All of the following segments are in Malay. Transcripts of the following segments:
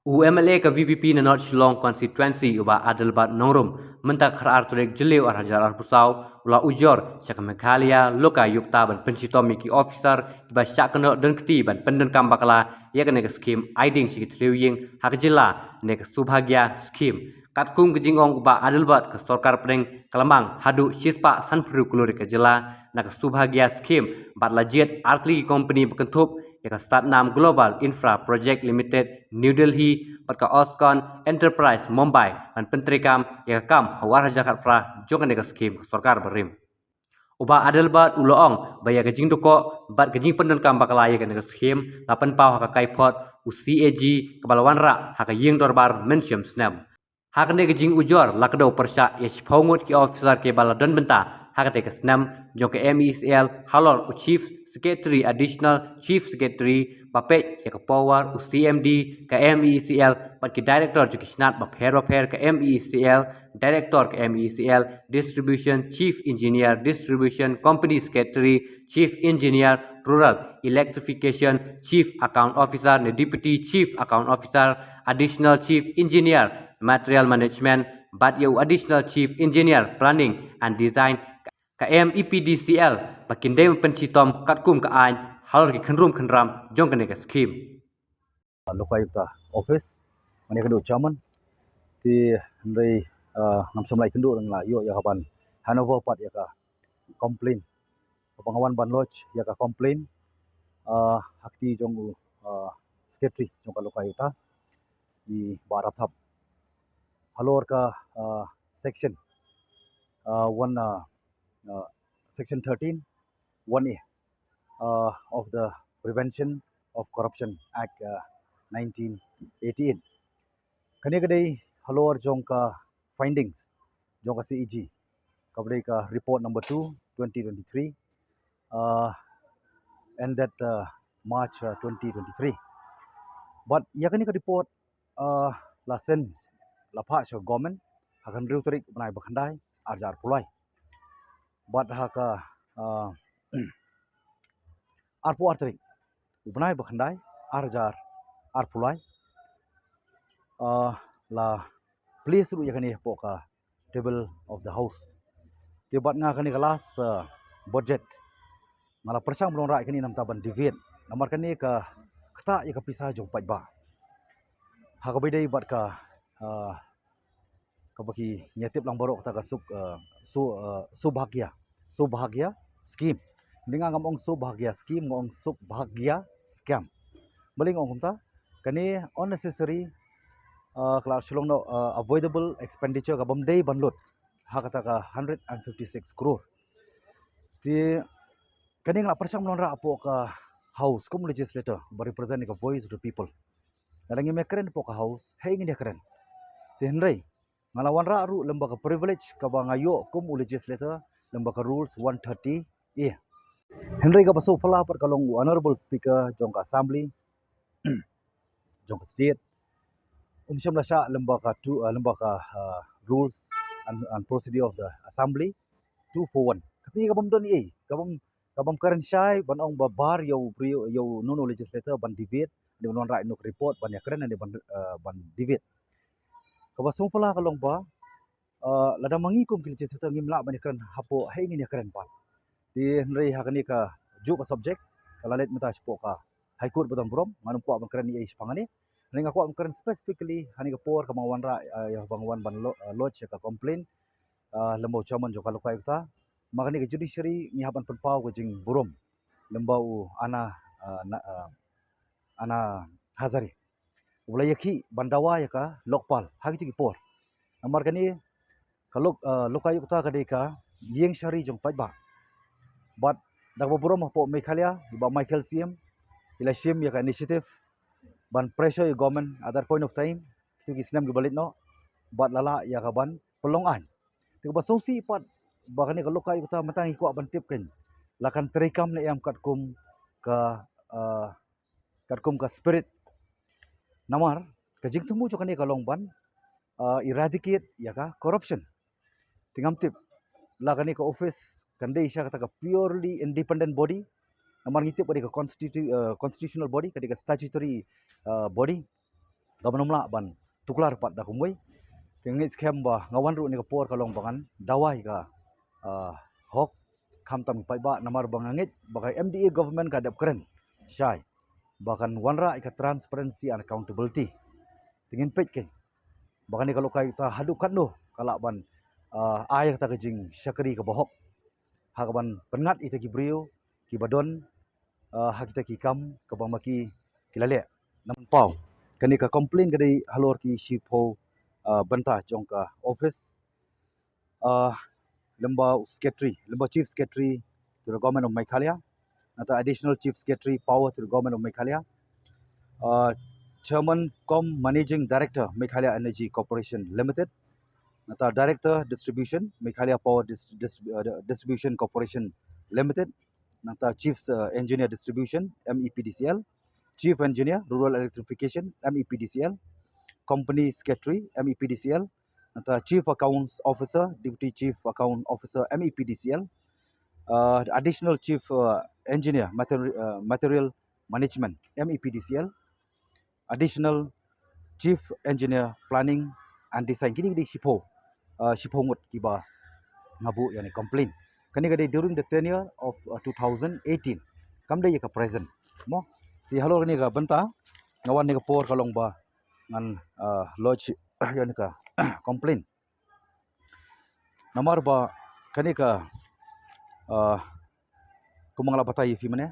UMLA ka VPP na North Shillong constituency uba Adelbat Nongrum mentak khar turek jeliu arhajar arpusau ula ujor syaka Meghalaya loka yukta ban pensitom miki officer iba syakno dan keti ban penden kambakala ya ka skim aiding sikit liuying hak jila nek subhagya skim katkum kejingong uba Adelbat ke sorkar pedeng kelamang hadu sispa sanpru kuluri ke jila nak subhagya skim bat lajet artli company bekentup ya Satnam Global Infra Project Limited New Delhi pada Oscon Enterprise Mumbai dan pentrikam ya kam hawar Jakarta pra jongan deka skim sorkar berim uba adelbat uloong baya gajing doko bat gajing pendon kam bakalaya kan deka skim lapan pau haka kaipot UCAG kebalawan ra haka ying dorbar mensium snap haka ne gajing ujor lakdo persya ya sipaungut ki officer ke baladon benta haka deka snam jong ke MECL halor chief Secretary Additional Chief Secretary Bapet ya ke Power UCMD ke MECL pat ke Director juga snat bapher ke MECL Director ke MECL Distribution Chief Engineer Distribution Company Secretary Chief Engineer Rural Electrification Chief Account Officer ne Deputy Chief Account Officer Additional Chief Engineer Material Management bat ya Additional Chief Engineer Planning and Design KM EPDCL bakindai pensitom katkum ke ain hal ki khenrum khenram jong kene ke skim Lokayukta office mani kendu chairman ti ndai ngamsam lai kendu la yo ya ban Hanover pat ya ka complain pengawan ban lodge ya ka complain hakti jong secretary jong ka lokayukta di barat thap halor ka section one section 13 1A of the Prevention of Corruption Act 1988. Kani kadai halor jong ka findings jong ka CEG kabdai ka report number 2 2023 and that March 2023. But ya kani ka report la sen la pha cho government hakan riu tarik banai bakhandai arjar pulai. But haka arpu artarik banai bakhandai arjar arpulai la please ru yakani poka table of the house tibat nga kani kelas budget ngala persang belum rak kani nam taban divide namar kani ka kta ya ka pisah jong pajba ha ka bidai bat ka baki nyetip lang borok ta ka subhagya scheme dengan ngomong subhagya scheme ngong subhagya scam baling ngong ta kani unnecessary kelas shilong no avoidable expenditure ka bomdei banlut ha kata ka 156 crore ti kani ngla persang menonra apo ka house kum legislator represent the voice of the people dalangi mekren po ka house hey ngi keren ti henrei ngalawan ra ru lembaga privilege ka bangayo kum legislator lembaga rules 130 henrei ka baso pala par kalong honorable speaker jong ka assembly jong ka state umsyam lasha lembaga rules and procedure of the assembly 241 katni ka bomdon kabam karen syai ban ong babar yo nono legislator ban debate di non right nok report ban yakren di ban debate kabasung pala kalong ba lada mangikum legislator ngimla ban yakren hapo hai ni yakren pa di nrei hakani ka ju ka subject kalalet mata spo ka high court badan brom manum ko ban karen ni pangani ninga ko karen specifically hani ka por ka mangwan ra ya bangwan ban lodge ka complain lembaga chairman jo kalokai ta makani ke judiciary ni haban penpau ke jing burom lembau ana hazari ulai yaki bandawa yaka lokpal hagi tu por amar kani kalau lokayukta kadeka yeng shari jong pajba but dak burom po Meghalaya ba Michael CM ila sim yaka initiative ban pressure your government at that point of time tu gisnam gibalit no but lala yaka ban pelongan tu ba songsi pat bakani kalau kai kita matang ikut bantip kan lakan terikam na yam katkum ka spirit namar kajing temu jokani kalong ban eradicate ya ka corruption tingam tip lakani ka office kandai isya kata ka purely independent body namar ngitip ka constitutional body kadika statutory body gabanomla ban tuklar pat da kumui tingi scam ba ngawan ru ni ka por kalong bangan dawai ka hok kham tam pai ba namar bangangit bagai MDA government ka dep keren syai bahkan wanra ka transparency and accountability tingin pet ke bahkan ni kalau kai ta hadu kan no kala ban ayah ta kejing syakri ka bohok hakaban pengat ita ki brio ki badon hakita ki kam ka bamaki kilale nam pau kani ka complain kadai halor ki shipo banta jong ka office lemba secretary lemba chief secretary to the government of Meghalaya atau additional chief secretary power to the government of Meghalaya chairman managing director Meghalaya Energy Corporation Limited atau director distribution Meghalaya Power Distribution Corporation Limited atau chief engineer distribution MEPDCL, chief engineer rural electrification MEPDCL, company secretary MEPDCL atau chief accounts officer deputy chief account officer MEPDCL, additional chief engineer material management MEPDCL, additional chief engineer planning and design kini di sipo sipongut kiba ngabu yani complain kani gade during the tenure of 2018 kamde ka present mo ti halo ni ka banta ngawan ni ka por kalong ba ngan lodge yani ka complain namar ba kani ka kumangala batai fi mane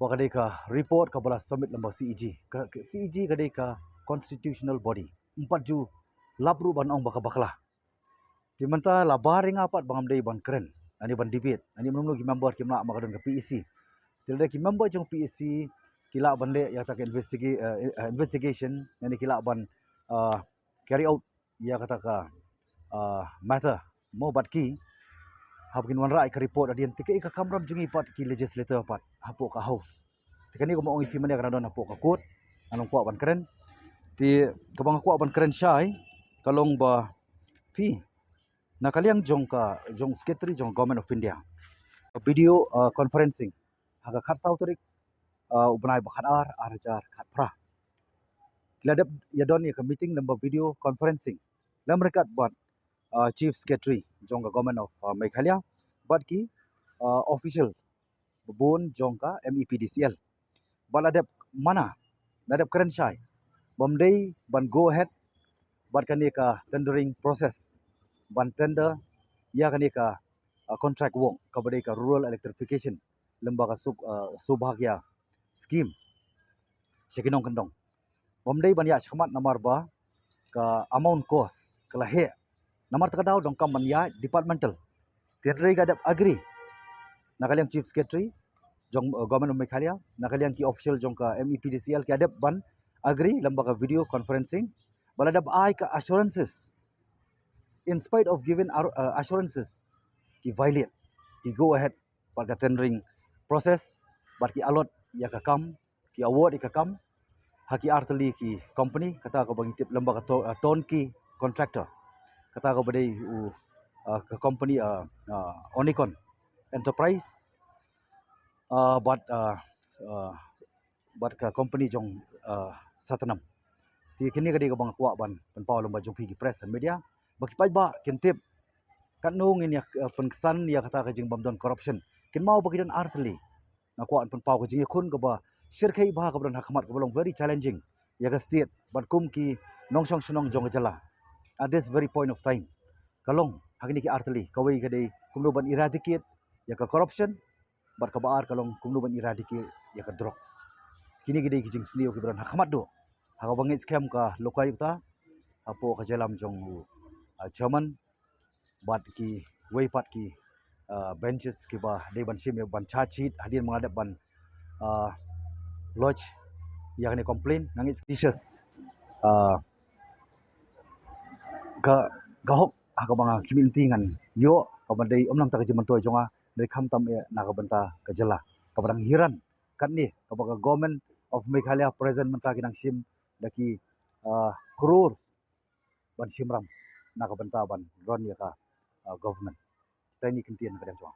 wa kade ka report ka bala submit lamba CEG CEG kade ka constitutional body 4 ju labru ban ong baka bakla timanta labar ring apat bangam dei ban keren ani ban debate ani menung ki member ki mla makadon ke PEC tilde ki member jong PEC kila ban le ya tak investigation yani kila ban carry out ya kata ka matter mo bat ki habkin wan rai ka report adian tikai ka kamram jungi pat ki legislator pat hapo ka house tikani ko mo ngi fi mane kana don hapo ka court anong kwa ban keren ti kabang kwa ban keren syai kalong ba pi nakaliang jong secretary jong government of India video conferencing haga khat sautorik ubnai bakhat arjar khat pra kiladap yadon ya meeting number video conferencing lam rekat bat chief secretary jong government of Meghalaya bat ki official bun jong ka MEPDCL baladap mana ladap keren syai bamdei ban go ahead bat kani ka tendering process ban tender ya kani ka contract wong kabadai ka rural electrification lembaga subhagya scheme sekinong kendong bomdai ban ya chakmat namar ba ka amount cost kala he namar takadaw dong kam ban ya departmental tendering gadap agree nakaliang chief secretary jong government of Meghalaya nakaliang ki official jong ka MEPDCL ki adap ban agree lembaga video conferencing baladap ai ka assurances in spite of given assurances ki violate ki go ahead pada tendering process bat ki alot ya ka kam ki award ka kam haki arteli ki company kata ko bagi tip lembaga ton ki contractor kata ko badai ka company Onicon enterprise bat ka company jong satanam ti kini kadi ko bang kwa ban penpau lomba jong pi press and media bagi pai ba kentip kan nung ini penkesan ya kata kajing bamdon corruption kin mau bagi dan arteli na kuan penpau kajing kun ke ba syirkai bah ke dan hakamat ke belong very challenging ya ka state bat kum ki nongsong sunong jong jala at this very point of time kalong hakini ki arteli kawai kadai kumlo ban eradicate ya ka corruption bat ka baar kalong kumlo ban eradicate ya ka drugs kini gidai kijing sliu ke dan hakamat do hakabangit scam ka lokai ta apo ka jalam jong chairman bat ki weipat ki benches ki ba de ban sim ban chachit hadin mengadap ban lodge yang ni complain nangit suspicious gahok hakabanga kiminti ngan yo kabandai omnam ta kajiman toy jonga dari kham tam na kabanta kajala kabarang hiran kan ni kabaga government of Meghalaya present menta kinang sim daki crore ban simram na kabanta ban ron ya ka government tani kintian kadang jonga